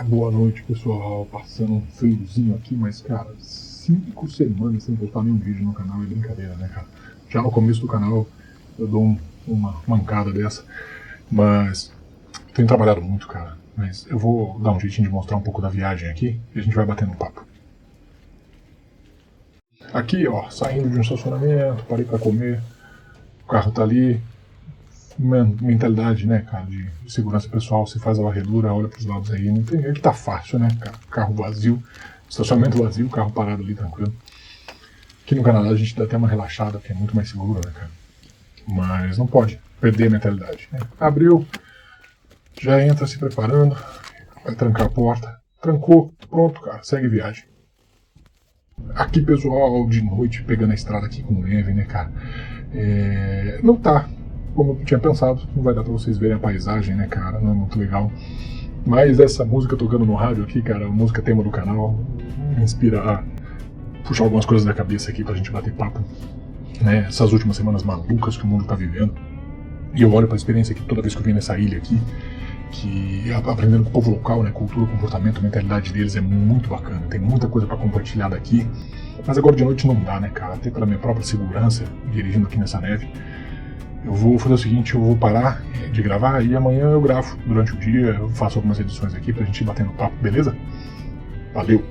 Boa noite, pessoal. Passando um friozinho aqui, mas, cara, 5 semanas sem postar nenhum vídeo no canal é brincadeira, né, cara? Já no começo do canal eu dou uma mancada dessa, mas tenho trabalhado muito, cara. Mas eu vou dar um jeitinho de mostrar um pouco da viagem aqui e a gente vai batendo um papo. Aqui, ó, saindo de um estacionamento, parei pra comer, o carro tá ali. Mentalidade, né, cara, de segurança pessoal. Você faz a varredura, olha pros lados aí, não tem, ele tá fácil, né, cara, carro vazio, estacionamento vazio, carro parado ali tranquilo. Aqui no Canadá a gente dá até uma relaxada, porque é muito mais seguro, né, cara, mas não pode perder a mentalidade, né? Abriu, já entra se preparando, vai trancar a porta, trancou, pronto, cara, segue viagem. Aqui, pessoal, de noite, pegando a estrada aqui com neve, né, cara, não tá como eu tinha pensado, não vai dar pra vocês verem a paisagem, né, cara, não é muito legal. Mas essa música tocando no rádio aqui, cara, a música tema do canal, me inspira a puxar algumas coisas da cabeça aqui pra gente bater papo, né, essas últimas semanas malucas que o mundo tá vivendo. E eu olho pra experiência aqui toda vez que eu venho nessa ilha aqui, que aprendendo com o povo local, né, cultura, comportamento, mentalidade deles é muito bacana, tem muita coisa pra compartilhar daqui. Mas agora de noite não dá, né, cara, até pela minha própria segurança, dirigindo aqui nessa neve. Eu vou fazer o seguinte, eu vou parar de gravar e amanhã eu gravo durante o dia, eu faço algumas edições aqui pra gente ir batendo papo, beleza? Valeu!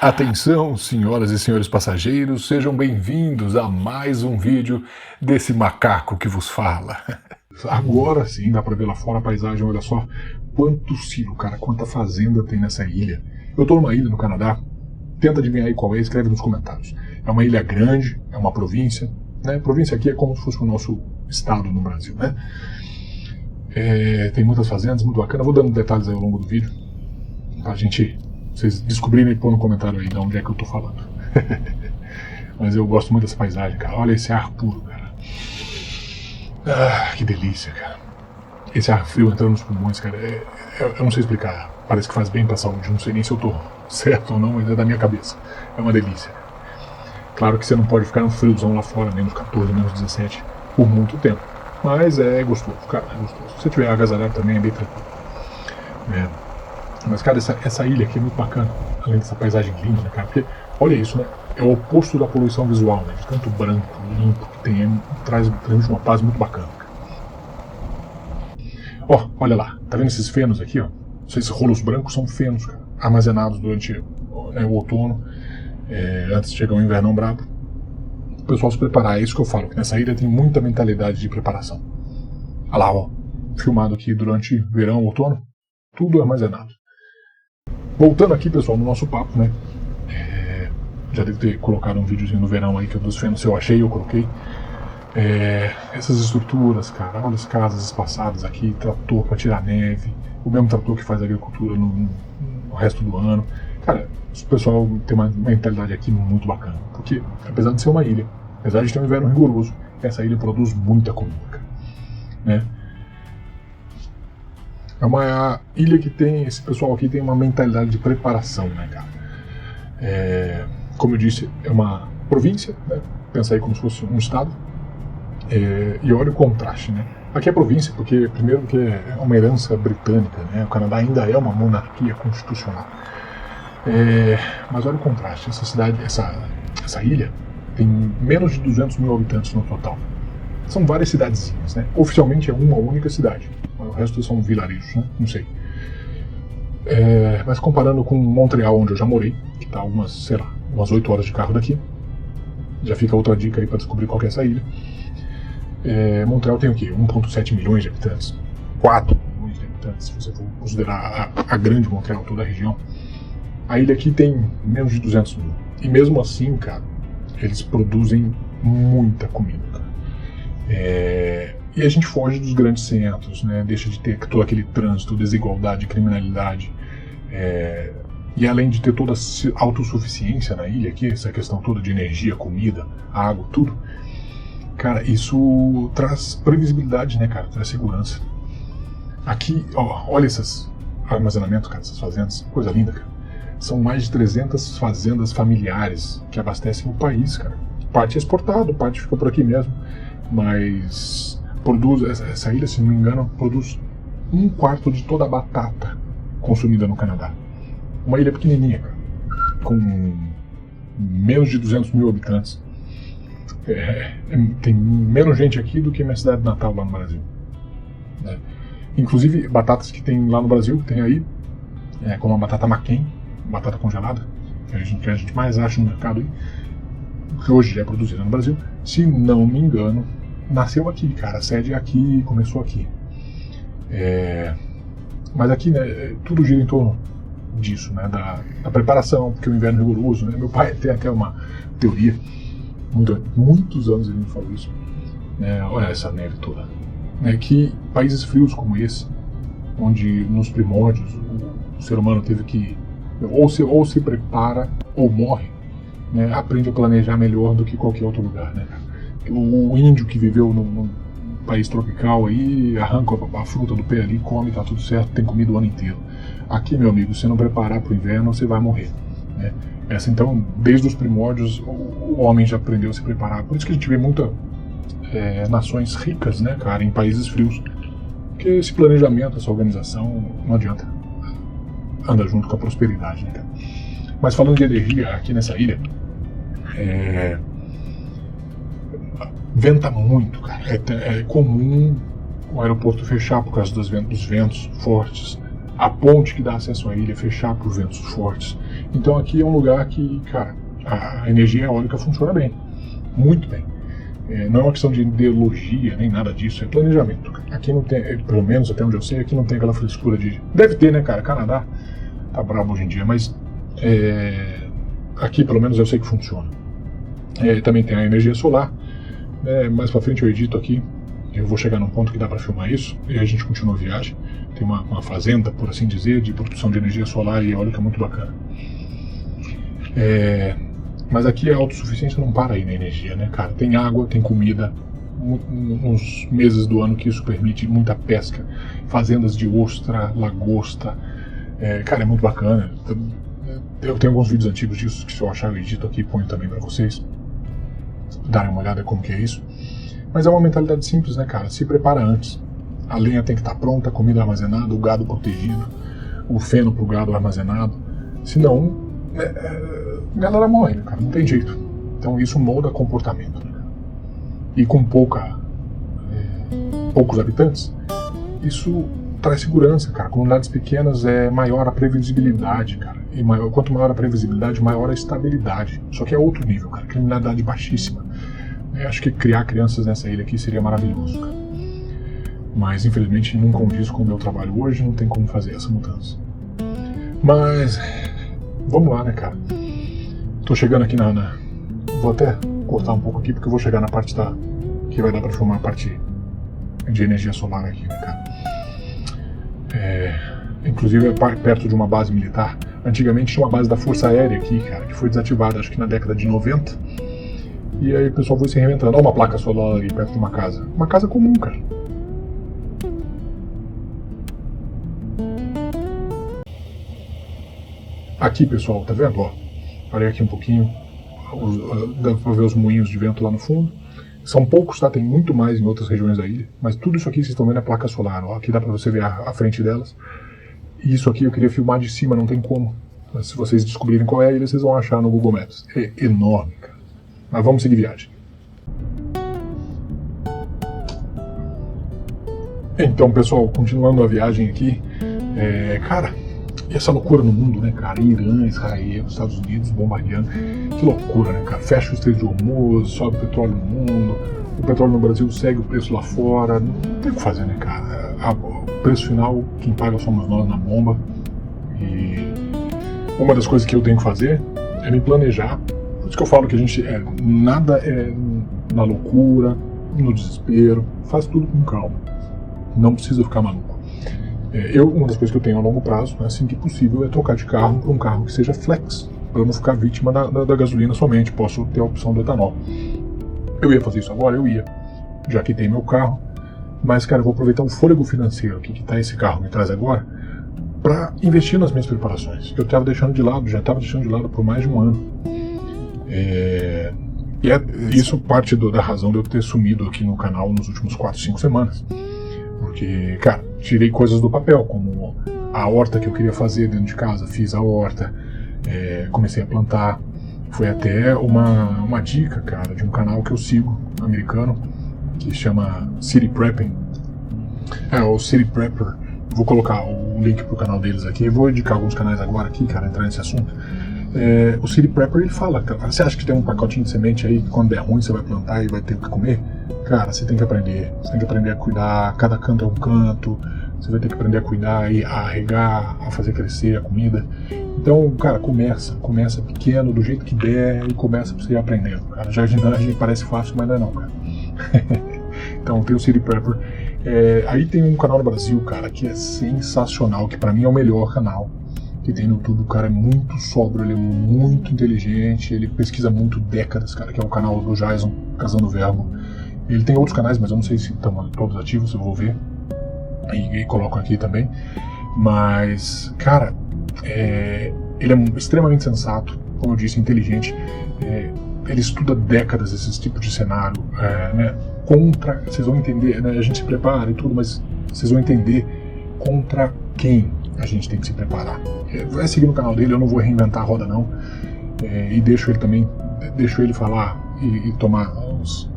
Atenção, senhoras e senhores passageiros, sejam bem-vindos a mais um vídeo desse macaco que vos fala. Agora sim, dá pra ver lá fora a paisagem, olha só quanto silo, cara, quanta fazenda tem nessa ilha. Eu tô numa ilha no Canadá, tenta adivinhar aí qual é, escreve nos comentários. É uma ilha grande, é uma província, né? Província aqui é como se fosse o nosso estado no Brasil, né? Tem muitas fazendas, muito bacana. Vou dando detalhes aí ao longo do vídeo, pra gente, vocês descobrirem e pôr no comentário aí de onde é que eu tô falando. Mas eu gosto muito dessa paisagem, cara. Olha esse ar puro, cara. Que delícia, cara. Esse ar frio entrando nos pulmões, cara. Eu não sei explicar. Parece que faz bem pra saúde. Não sei nem se eu tô certo ou não, mas é da minha cabeça. É uma delícia. Claro que você não pode ficar no friozão lá fora, menos 14, menos 17, por muito tempo. Mas é gostoso, cara, é gostoso. Se você tiver agasalhado também é bem tranquilo. Mas, cara, essa ilha aqui é muito bacana, além dessa paisagem linda, né, cara? Porque, olha isso, né? É o oposto da poluição visual, né? De tanto branco, limpo que tem, traz uma paz muito bacana. Ó, olha lá, tá vendo esses fenos aqui, ó? Esses rolos brancos são fenos, cara, armazenados durante, né, o outono. Antes de chegar o invernão brabo, o pessoal se preparar. É isso que eu falo, que nessa ilha tem muita mentalidade de preparação. Olha lá, ó, filmado aqui durante verão, outono, tudo armazenado. Voltando aqui, pessoal, no nosso papo, né, já devo ter colocado um videozinho no verão aí, que é dos fenos, se eu achei, eu coloquei. Essas estruturas, cara, olha as casas espaçadas aqui, trator para tirar neve, o mesmo trator que faz agricultura no resto do ano. Cara, o pessoal tem uma mentalidade aqui muito bacana, porque apesar de ser uma ilha, apesar de ter um inverno rigoroso, essa ilha produz muita comida, cara, né? É uma ilha que tem, esse pessoal aqui tem uma mentalidade de preparação, né, cara? Como eu disse, é uma província, né? Pensa aí como se fosse um estado, e olha o contraste, né? Aqui é província porque, primeiro, que é uma herança britânica, né? O Canadá ainda é uma monarquia constitucional. Mas olha o contraste, essa cidade, essa ilha tem menos de 200 mil habitantes no total. São várias cidadezinhas, né? Oficialmente é uma única cidade, o resto são vilarejos, né? Não sei. Mas comparando com Montreal, onde eu já morei, que está umas 8 horas de carro daqui, já fica outra dica aí para descobrir qual que é essa ilha. Montreal tem o quê? 1,7 milhões de habitantes, 4 milhões de habitantes, se você for considerar a grande Montreal, toda a região. A ilha aqui tem menos de 200 mil. E mesmo assim, cara, eles produzem muita comida, cara. E a gente foge dos grandes centros, né? Deixa de ter todo aquele trânsito, desigualdade, criminalidade. E além de ter toda a autossuficiência na ilha aqui, essa questão toda de energia, comida, água, tudo, cara, isso traz previsibilidade, né, cara? Traz segurança. Aqui, ó, olha esses armazenamentos, cara, essas fazendas, coisa linda, cara. São mais de 300 fazendas familiares que abastecem o país, cara. Parte é exportado, parte fica por aqui mesmo. Mas produz, essa ilha, se não me engano, produz 1/4 de toda a batata consumida no Canadá. Uma ilha pequenininha, cara, com menos de 200 mil habitantes. Tem menos gente aqui do que minha cidade natal lá no Brasil. Inclusive, batatas que tem lá no Brasil, tem aí, como a batata McCain, batata congelada, que a gente mais acha no mercado aí, que hoje é produzida no Brasil, se não me engano, nasceu aqui, cara, a sede é aqui, começou aqui. Mas aqui, né, tudo gira em torno disso, né, da preparação, porque o inverno é rigoroso, né. Meu pai tem até uma teoria, muitos anos ele me falou isso, olha essa neve toda, que países frios como esse, onde nos primórdios o ser humano teve que ou se prepara ou morre, né, aprende a planejar melhor do que qualquer outro lugar, né. O índio que viveu num país tropical aí, arranca a fruta do pé ali, come, tá tudo certo, tem comida o ano inteiro. Aqui, meu amigo, se você não preparar para o inverno, você vai morrer, né. Então, desde os primórdios, o homem já aprendeu a se preparar. Por isso que a gente vê muitas nações ricas, né, cara, em países frios. Porque esse planejamento, essa organização, não adianta. Anda junto com a prosperidade, né, cara. Mas falando de energia, aqui nessa ilha, venta muito, cara. É comum o aeroporto fechar por causa dos ventos fortes. A ponte que dá acesso à ilha fechar por ventos fortes. Então aqui é um lugar que, cara, a energia eólica funciona bem. Muito bem. Não é uma questão de ideologia, nem nada disso, é planejamento. Aqui não tem, pelo menos até onde eu sei, aqui não tem aquela frescura de... Deve ter, né, cara? Canadá tá brabo hoje em dia, mas aqui pelo menos eu sei que funciona. Também tem a energia solar. Mais pra frente eu edito aqui. Eu vou chegar num ponto que dá pra filmar isso e a gente continua a viagem. Tem uma fazenda, por assim dizer, de produção de energia solar e eólica muito bacana. Mas aqui a autossuficiência não para aí na energia, né, cara? Tem água, tem comida, uns meses do ano que isso permite muita pesca, fazendas de ostra, lagosta. Cara, é muito bacana. Eu tenho alguns vídeos antigos disso que, se eu achar, eu edito aqui e ponho também pra vocês darem uma olhada como que é isso. Mas é uma mentalidade simples, né, cara? Se prepara antes. A lenha tem que estar pronta, a comida armazenada, o gado protegido, o feno pro gado armazenado. Senão, a galera morre, né, cara? Não tem jeito. Então isso molda comportamento, né? E com poucos habitantes, isso traz segurança, cara. Comunidades pequenas é maior a previsibilidade, cara. E quanto maior a previsibilidade, maior a estabilidade. Só que é outro nível, cara. Criminalidade baixíssima. Acho que criar crianças nessa ilha aqui seria maravilhoso, cara. Mas infelizmente não condiz com o meu trabalho hoje, não tem como fazer essa mudança. Mas vamos lá, né, cara? Tô chegando aqui vou até cortar um pouco aqui, porque eu vou chegar na parte que vai dar pra filmar a parte de energia solar aqui, né, cara? Inclusive é perto de uma base militar. Antigamente tinha uma base da Força Aérea aqui, cara, que foi desativada acho que na década de 90. E aí o pessoal foi se reinventando. Olha uma placa solar ali perto de uma casa. Uma casa comum, cara. Aqui, pessoal, tá vendo? Ó, parei aqui um pouquinho. Dá pra ver os moinhos de vento lá no fundo. São poucos, tá? Tem muito mais em outras regiões da ilha. Mas tudo isso aqui vocês estão vendo é placa solar. Ó. Aqui dá pra você ver a frente delas. E isso aqui eu queria filmar de cima, não tem como. Mas se vocês descobrirem qual é a ilha, vocês vão achar no Google Maps. É enorme, cara. Mas vamos seguir viagem. Então, pessoal, continuando a viagem aqui, cara, e essa loucura no mundo, né, cara? Irã, Israel, Estados Unidos bombardeando. Que loucura, né, cara? Fecha o Estreito de Hormuz, sobe o petróleo no mundo, o petróleo no Brasil segue o preço lá fora. Não tem o que fazer, né, cara? O preço final, quem paga somos nós na bomba. E uma das coisas que eu tenho que fazer é me planejar. Por isso que eu falo que a gente nada é na loucura, no desespero, faz tudo com calma. Não precisa ficar maluco. Uma das coisas que eu tenho a longo prazo, assim que possível, é trocar de carro para um carro que seja flex, para eu não ficar vítima da gasolina somente. Posso ter a opção do etanol. Eu ia fazer isso agora? Eu ia. Já que tem meu carro. Mas, cara, eu vou aproveitar o fôlego financeiro que esse carro me traz agora para investir nas minhas preparações. Eu estava deixando de lado, já estava deixando de lado por mais de um ano. Isso parte da razão de eu ter sumido aqui no canal nos últimos 4, 5 semanas. Porque, cara, tirei coisas do papel, como a horta que eu queria fazer dentro de casa, fiz a horta, comecei a plantar. Foi até uma dica, cara, de um canal que eu sigo, americano, que se chama City Prepping. O City Prepper. Vou colocar o link pro canal deles aqui. Vou indicar alguns canais agora aqui, cara, entrar nesse assunto. O City Prepper, ele fala, cara, você acha que tem um pacotinho de semente aí, que quando der ruim você vai plantar e vai ter o que comer? Cara, você tem que aprender. Você tem que aprender a cuidar, cada canto é um canto. Você vai ter que aprender a cuidar e a regar, a fazer crescer a comida. Então, cara, começa pequeno, do jeito que der, e começa pra você ir aprendendo, cara. Jardinagem parece fácil, mas não é não, cara. Então, tem o City Prepper. Aí tem um canal no Brasil, cara, que é sensacional, que pra mim é o melhor canal que tem no YouTube. O cara é muito sóbrio, ele é muito inteligente, ele pesquisa muito décadas, cara, que é o canal do Jason, Casando Verbo. Ele tem outros canais, mas eu não sei se estão todos ativos, eu vou ver e coloco aqui também. Mas, cara, ele é extremamente sensato, como eu disse, inteligente. Ele estuda décadas esses tipos de cenário, né? Contra, vocês vão entender, né? A gente se prepara e tudo, mas vocês vão entender contra quem a gente tem que se preparar. Vai seguir no canal dele, eu não vou reinventar a roda não, e deixo ele falar e tomar os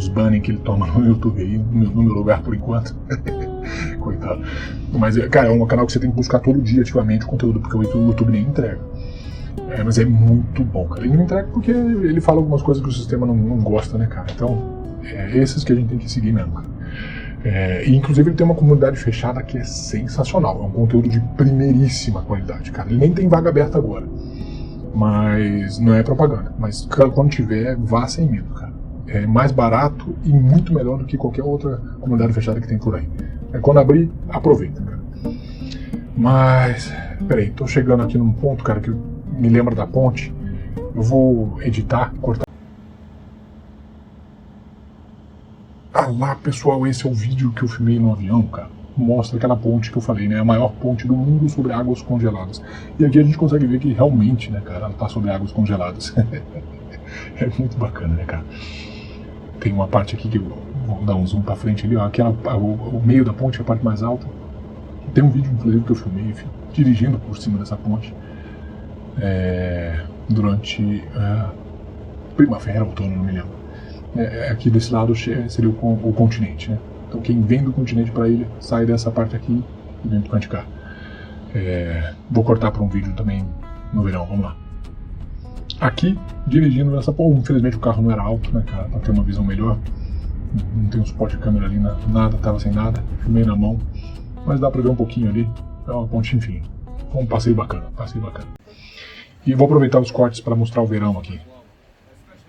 banning que ele toma no YouTube aí, no meu lugar por enquanto. Coitado. Mas, cara, é um canal que você tem que buscar todo dia ativamente o conteúdo, porque o YouTube nem entrega. Mas é muito bom, cara. Ele não entrega porque ele fala algumas coisas que o sistema não gosta, né, cara? Então, esses que a gente tem que seguir mesmo, cara. E inclusive ele tem uma comunidade fechada que é sensacional. É um conteúdo de primeiríssima qualidade, cara. Ele nem tem vaga aberta agora. Mas não é propaganda. Mas quando tiver, vá sem medo, cara. É mais barato e muito melhor do que qualquer outra comunidade fechada que tem por aí. Quando abrir, aproveita, cara. Mas, peraí, tô chegando aqui num ponto, cara, que me lembra da ponte. Eu vou editar, cortar. Ah lá, pessoal, esse é o vídeo que eu filmei no avião, cara. Mostra aquela ponte que eu falei, né? A maior ponte do mundo sobre águas congeladas. E aqui a gente consegue ver que realmente, né, cara, ela tá sobre águas congeladas. É muito bacana, né, cara? Tem uma parte aqui que eu vou dar um zoom pra frente ali, ó. O meio da ponte é a parte mais alta. Tem um vídeo, inclusive, que eu filmei dirigindo por cima dessa ponte durante primavera, outono, não me lembro. Aqui desse lado seria o continente, né? Então quem vem do continente para a ilha sai dessa parte aqui e vem pro canto de cá. Vou cortar para um vídeo também no verão, vamos lá. Aqui, dirigindo essa porra, infelizmente o carro não era alto, né, cara, para ter uma visão melhor. Não tem um suporte de câmera ali, nada, tava sem nada, filmei na mão, mas dá para ver um pouquinho ali. É uma ponte, enfim, foi um passeio bacana. E vou aproveitar os cortes para mostrar o verão aqui.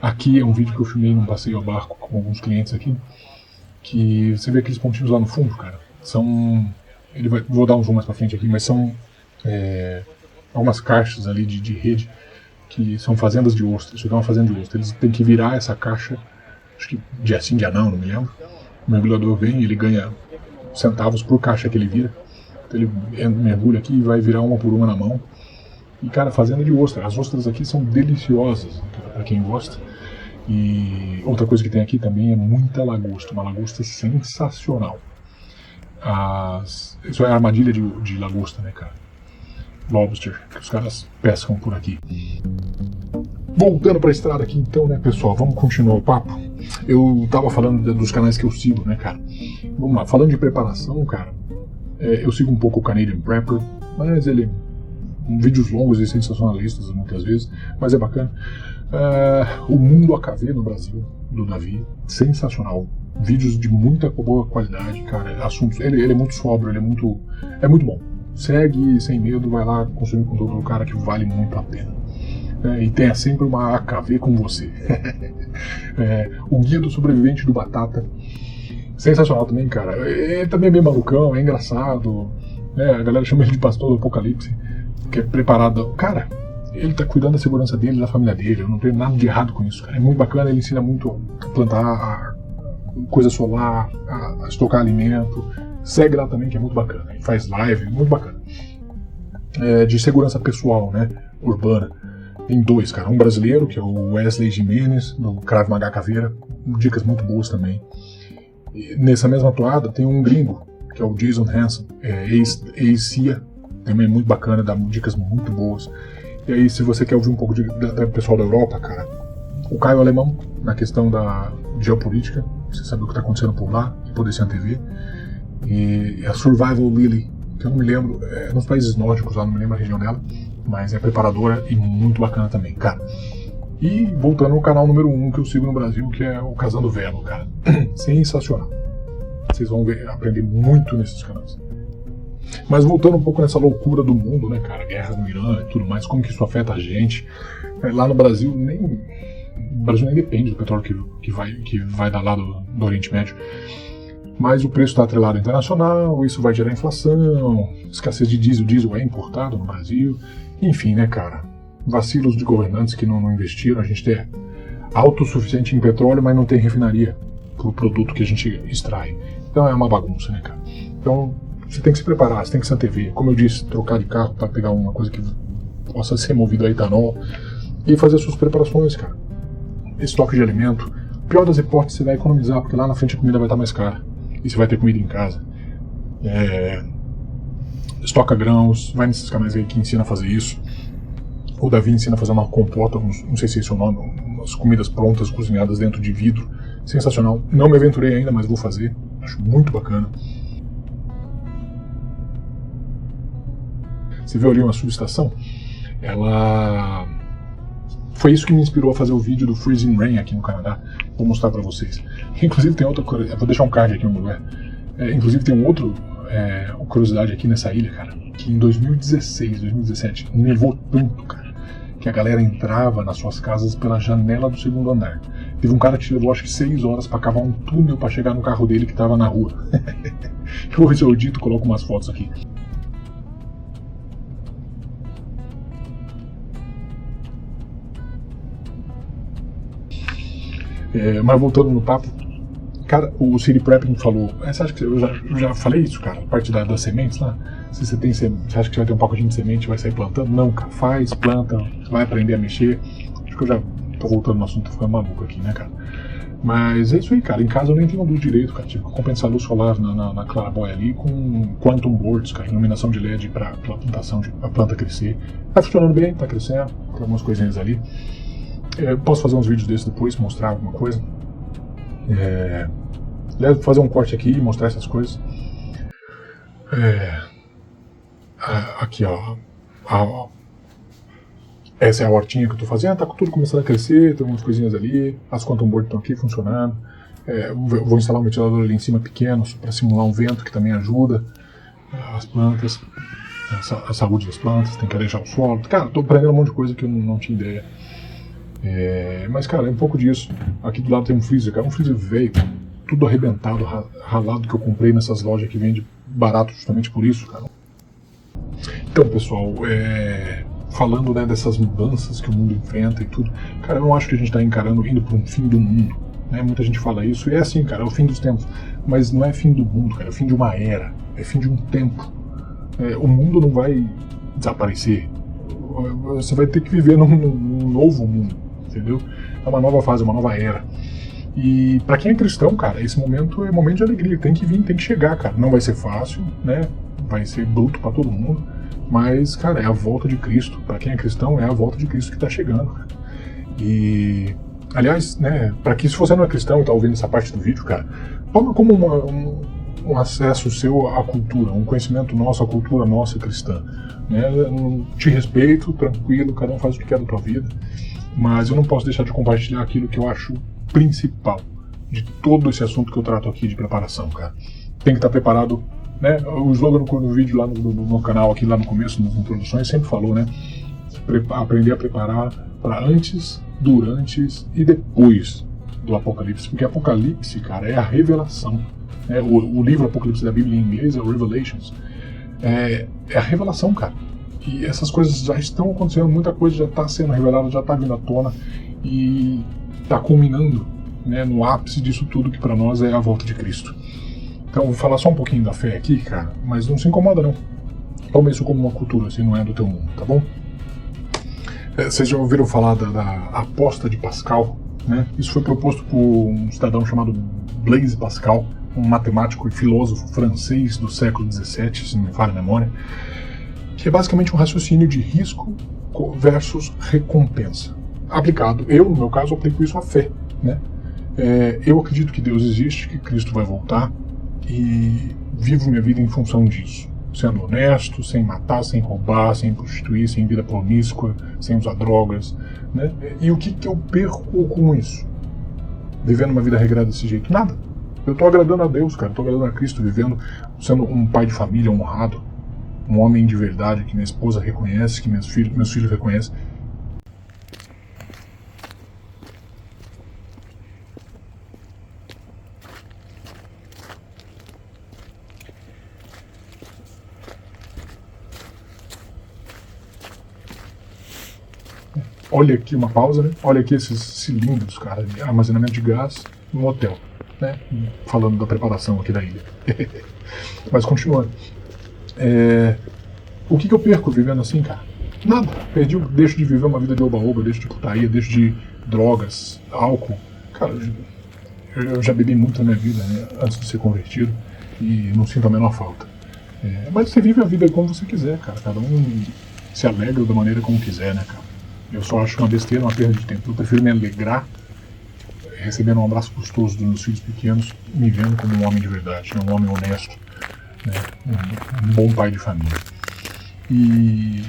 Aqui é um vídeo que eu filmei num passeio a barco com alguns clientes aqui, que você vê aqueles pontinhos lá no fundo, cara. Vou dar um zoom mais pra frente aqui, mas são algumas caixas ali de rede, que são fazendas de ostra. Isso aqui é uma fazenda de ostra. Eles têm que virar essa caixa, acho que dia sim, dia não me lembro. O mergulhador vem e ele ganha centavos por caixa que ele vira. Então ele mergulha aqui e vai virar uma por uma na mão. E, cara, fazenda de ostra. As ostras aqui são deliciosas, para quem gosta. E outra coisa que tem aqui também é muita lagosta. Uma lagosta sensacional. Isso é armadilha de lagosta, né, cara? Lobster, que os caras pescam por aqui. Voltando para a estrada aqui então, né, pessoal? Vamos continuar o papo. Eu tava falando dos canais que eu sigo, né, cara? Vamos lá, falando de preparação, cara. Eu sigo um pouco o Canadian Prepper, mas ele... vídeos longos e sensacionalistas muitas vezes, mas é bacana. O Mundo AKV no Brasil, do Davi, sensacional. Vídeos de muita boa qualidade, cara. Assuntos, ele é muito sóbrio, é muito bom. Segue sem medo, vai lá consumir conteúdo do cara que vale muito a pena. E tenha sempre uma AKV com você. O Guia do Sobrevivente do Batata, sensacional também, cara. Ele também é bem malucão, é engraçado. A galera chama ele de pastor do apocalipse, que é preparado. Cara, ele tá cuidando da segurança dele, da família dele. Eu não tenho nada de errado com isso, cara. É muito bacana, ele ensina muito a plantar coisa solar, a estocar alimento. Segue lá também, que é muito bacana. Ele faz live, muito bacana. De segurança pessoal, né? Urbana. Tem dois, cara. Um brasileiro, que é o Wesley Jimenez, do Krav Maga Caveira. Dicas muito boas também. E nessa mesma toada tem um gringo, que é o Jason Hansen, ex-CIA, também é muito bacana, dá dicas muito boas. E aí, se você quer ouvir um pouco do pessoal da Europa, cara, o Caio Alemão, na questão da geopolítica, você sabe o que está acontecendo por lá, poder ser antever. E a Survival Lily, que eu não me lembro, nos países nórdicos, lá não me lembro a região dela, mas é preparadora e muito bacana também, cara. E voltando ao canal número 1 que eu sigo no Brasil, que é o Casando Velo, cara. Sensacional. Vocês vão aprender muito nesses canais. Mas voltando um pouco nessa loucura do mundo, né, cara, guerra no Irã e tudo mais, como que isso afeta a gente. Lá no Brasil, o Brasil nem depende do petróleo que vai dar lá do Oriente Médio. Mas o preço está atrelado ao internacional, isso vai gerar inflação, escassez de diesel é importado no Brasil. Enfim, né, cara, vacilos de governantes que não investiram. A gente é autossuficiente em petróleo, mas não tem refinaria para o produto que a gente extrai. Então é uma bagunça, né, cara? Então você tem que se preparar, você tem que se antever. Como eu disse, trocar de carro para pegar uma coisa que possa ser movida a etanol e fazer as suas preparações, cara. Estoque de alimento. Pior das hipóteses, você vai economizar, porque lá na frente a comida vai estar mais cara. E você vai ter comida em casa. Estoca grãos, vai nesses canais aí que ensina a fazer isso. O Davi ensina a fazer uma compota, não sei se esse é o nome, umas comidas prontas, cozinhadas dentro de vidro. Sensacional. Não me aventurei ainda, mas vou fazer. Acho muito bacana. Você viu ali uma subestação? Ela... Foi isso que me inspirou a fazer o vídeo do Freezing Rain aqui no Canadá. Vou mostrar pra vocês. Inclusive tem outra... Vou deixar um card aqui no lugar. Inclusive tem um outro... curiosidade aqui nessa ilha, cara. Que em 2016, 2017, nevou tanto, cara, que a galera entrava nas suas casas pela janela do segundo andar. Teve um cara que levou acho que 6 horas pra cavar um túnel pra chegar no carro dele que tava na rua. Eu vou ver se eu edito, coloco umas fotos aqui. Mas voltando no papo, cara, o City Prepping falou, você acha que eu já falei isso, cara, a parte das sementes lá? Se você acha que você vai ter um pacotinho de semente e vai sair plantando? Não, cara, faz, planta, vai aprender a mexer. Acho que eu já tô voltando no assunto, tô ficando maluco aqui, né, cara? Mas é isso aí, cara, em casa eu nem tenho luz direito, cara, tive que compensar a luz solar na clarabóia ali com quantum boards, cara, iluminação de LED pra plantação, a planta crescer. Tá funcionando bem, tá crescendo, tem algumas coisinhas ali. Posso fazer uns vídeos desses depois, mostrar alguma coisa. Vou fazer um corte aqui e mostrar essas coisas. Aqui, ó. Essa é a hortinha que eu tô fazendo. Tá tudo começando a crescer, tem umas coisinhas ali. As quantum boards estão aqui funcionando. Vou instalar um ventilador ali em cima pequeno para simular um vento que também ajuda as plantas, a saúde das plantas. Tem que arejar o solo. Cara, tô aprendendo um monte de coisa que eu não tinha ideia. Mas, cara, é um pouco disso. Aqui do lado tem um freezer, cara, um freezer velho, tudo arrebentado, ralado, que eu comprei nessas lojas que vende barato justamente por isso, cara. Então, pessoal, falando, né, dessas mudanças que o mundo enfrenta e tudo, cara, eu não acho que a gente está indo para um fim do mundo, né? Muita gente fala isso, e é assim, cara, é o fim dos tempos, mas não é fim do mundo, cara, é fim de uma era, é fim de um tempo. O mundo não vai desaparecer, você vai ter que viver num novo mundo. Entendeu? É uma nova fase, uma nova era. E pra quem é cristão, cara, esse momento é momento de alegria. Tem que vir, tem que chegar, cara. Não vai ser fácil, né? Vai ser bruto pra todo mundo. Mas, cara, é a volta de Cristo. Pra quem é cristão, é a volta de Cristo que tá chegando, cara. E, aliás, né, pra que se você não é cristão e tá ouvindo essa parte do vídeo, cara, toma como um acesso seu à cultura, um conhecimento nosso, à cultura nossa cristã. Né? Te respeito, tranquilo, cada um faz o que quer da tua vida. Mas eu não posso deixar de compartilhar aquilo que eu acho principal de todo esse assunto que eu trato aqui de preparação, cara. Tem que estar preparado, né? O slogan no vídeo lá no canal, aqui lá no começo, nas introduções, sempre falou, né? Aprender a preparar para antes, durante e depois do Apocalipse. Porque Apocalipse, cara, é a revelação. Né? O livro Apocalipse da Bíblia em inglês é o Revelations. É a revelação, cara. E essas coisas já estão acontecendo, muita coisa já está sendo revelada, já está vindo à tona e está culminando, né, no ápice disso tudo que para nós é a volta de Cristo. Então vou falar só um pouquinho da fé aqui, cara, mas não se incomoda não. Toma isso como uma cultura, assim, não é do teu mundo, tá bom? Vocês já ouviram falar da aposta de Pascal, né? Isso foi proposto por um cidadão chamado Blaise Pascal, um matemático e filósofo francês do século XVII, se não me falha a memória, que é basicamente um raciocínio de risco versus recompensa. Aplicado, eu, no meu caso, aplico isso à fé, né? Eu acredito que Deus existe, que Cristo vai voltar, e vivo minha vida em função disso. Sendo honesto, sem matar, sem roubar, sem prostituir, sem vida promíscua, sem usar drogas, né? E o que eu perco com isso? Vivendo uma vida regrada desse jeito? Nada. Eu estou agradando a Deus, cara. Estou agradando a Cristo, vivendo, sendo um pai de família honrado, um homem de verdade, que minha esposa reconhece, que meus filhos reconhecem. Olha aqui uma pausa, né? Olha aqui esses cilindros, cara, de armazenamento de gás no hotel, né? Falando da preparação aqui da ilha. Mas continuando. O que eu perco vivendo assim, cara? Nada. Deixo de viver uma vida de oba-oba, deixo de putaria, deixo de drogas, álcool. Cara, eu já bebi muito na minha vida, né? Antes de ser convertido, e não sinto a menor falta. Mas você vive a vida como você quiser, cara. Cada um se alegra da maneira como quiser, né, cara? Eu só acho uma besteira, uma perda de tempo. Eu prefiro me alegrar recebendo um abraço gostoso dos meus filhos pequenos, me vendo como um homem de verdade, um homem honesto, né? Um bom pai de família. E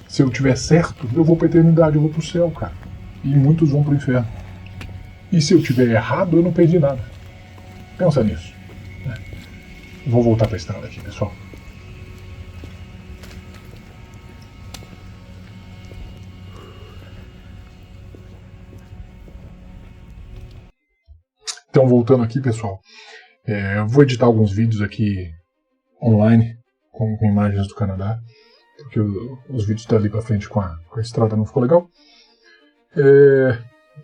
se eu tiver certo, eu vou para a eternidade, eu vou para o céu, cara. E muitos vão para o inferno. E se eu tiver errado, eu não perdi nada. Pensa nisso, né? Vou voltar para a estrada aqui, pessoal. Então, voltando aqui, pessoal, eu vou editar alguns vídeos aqui online com imagens do Canadá, porque os vídeos dali pra frente com a estrada não ficou legal.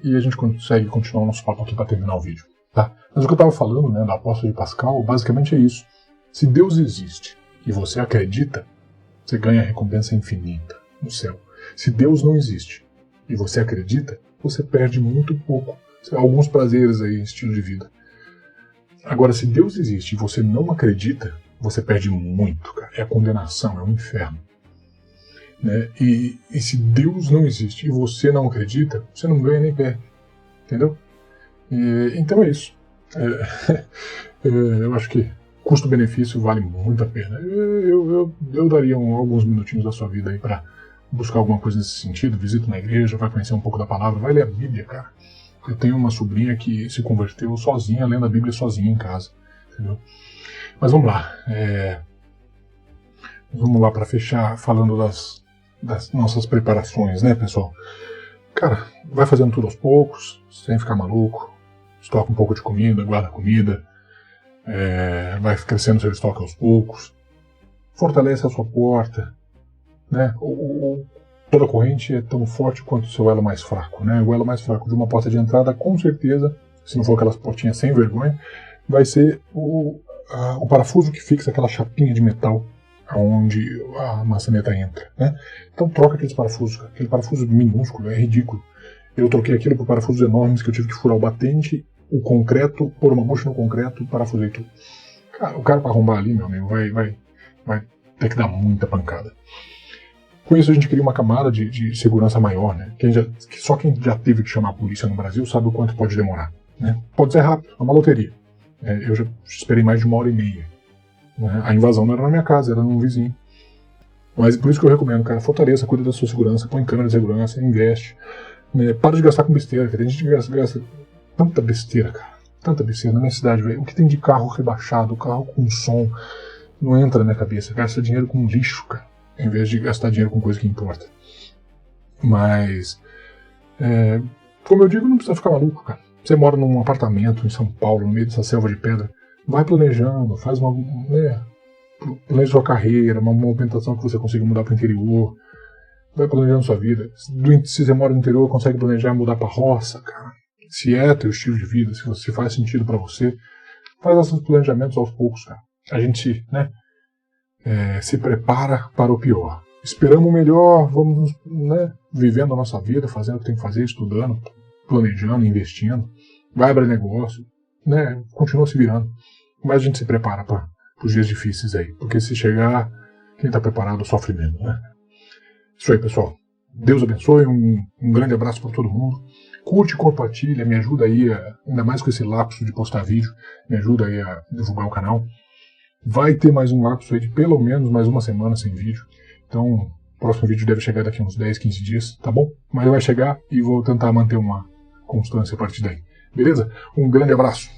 E a gente consegue continuar o nosso papo aqui para terminar o vídeo, tá? Mas o que eu estava falando, né, da apóstola de Pascal, basicamente é isso. Se Deus existe e você acredita, você ganha recompensa infinita no céu. Se Deus não existe e você acredita, você perde muito pouco. Alguns prazeres aí, estilo de vida. Agora, se Deus existe e você não acredita, você perde muito, cara. É a condenação, é o inferno. Né? E se Deus não existe e você não acredita, você não ganha nem perde. Entendeu? Então é isso. Eu acho que custo-benefício vale muito a pena. Eu daria alguns minutinhos da sua vida aí para buscar alguma coisa nesse sentido. Visita uma igreja, vai conhecer um pouco da palavra, vai ler a Bíblia, cara. Eu tenho uma sobrinha que se converteu sozinha, lendo a Bíblia sozinha em casa. Entendeu? Mas vamos lá. Vamos lá para fechar falando das nossas preparações, né, pessoal? Cara, vai fazendo tudo aos poucos, sem ficar maluco. Estoca um pouco de comida, guarda comida. Vai crescendo seu estoque aos poucos. Fortalece a sua porta. Né? Toda corrente é tão forte quanto o seu elo mais fraco, né? O elo mais fraco de uma porta de entrada, com certeza, se não for aquelas portinhas sem vergonha, vai ser o parafuso que fixa aquela chapinha de metal onde a maçaneta entra, né? Então troca aqueles parafusos, cara. Aquele parafuso minúsculo, é ridículo. Eu troquei aquilo por parafusos enormes que eu tive que furar o batente, o concreto, pôr uma bucha no concreto, parafusei tudo. Cara, o cara para arrombar ali, meu amigo, vai ter que dar muita pancada. Com isso a gente cria uma camada de segurança maior, né? Só quem já teve que chamar a polícia no Brasil sabe o quanto pode demorar, né? Pode ser rápido, é uma loteria. Eu já esperei mais de 1h30. Né? A invasão não era na minha casa, era num vizinho. Mas por isso que eu recomendo, cara, fortaleça, cuida da sua segurança, põe câmera de segurança, investe. Né? Para de gastar com besteira, cara. Tem gente que gasta tanta besteira, cara. Tanta besteira na minha cidade, velho. O que tem de carro rebaixado, carro com som, não entra na minha cabeça. Gasta dinheiro com lixo, cara, em vez de gastar dinheiro com coisa que importa. Mas, como eu digo, não precisa ficar maluco, cara. Você mora num apartamento em São Paulo, no meio dessa selva de pedra, vai planejando, faz planeja sua carreira, uma movimentação que você consiga mudar para o interior, vai planejando sua vida. Se você mora no interior, consegue planejar mudar para roça, cara. Se é teu estilo de vida, se faz sentido para você, faz esses planejamentos aos poucos, cara. A gente, se prepara para o pior. Esperamos o melhor, vamos, vivendo a nossa vida, fazendo o que tem que fazer, estudando, planejando, investindo, vai abrir negócio, continua se virando. mais a gente se prepara para os dias difíceis aí. Porque se chegar, quem está preparado sofre menos, né? Isso aí, pessoal. Deus abençoe, um grande abraço para todo mundo. Curte, compartilha, me ajuda aí, ainda mais com esse lapso de postar vídeo, me ajuda aí a divulgar o canal. Vai ter mais um lapso aí de pelo menos mais uma semana sem vídeo. Então, o próximo vídeo deve chegar daqui uns 10, 15 dias, tá bom? Mas vai chegar e vou tentar manter uma constância a partir daí. Beleza? Um grande abraço.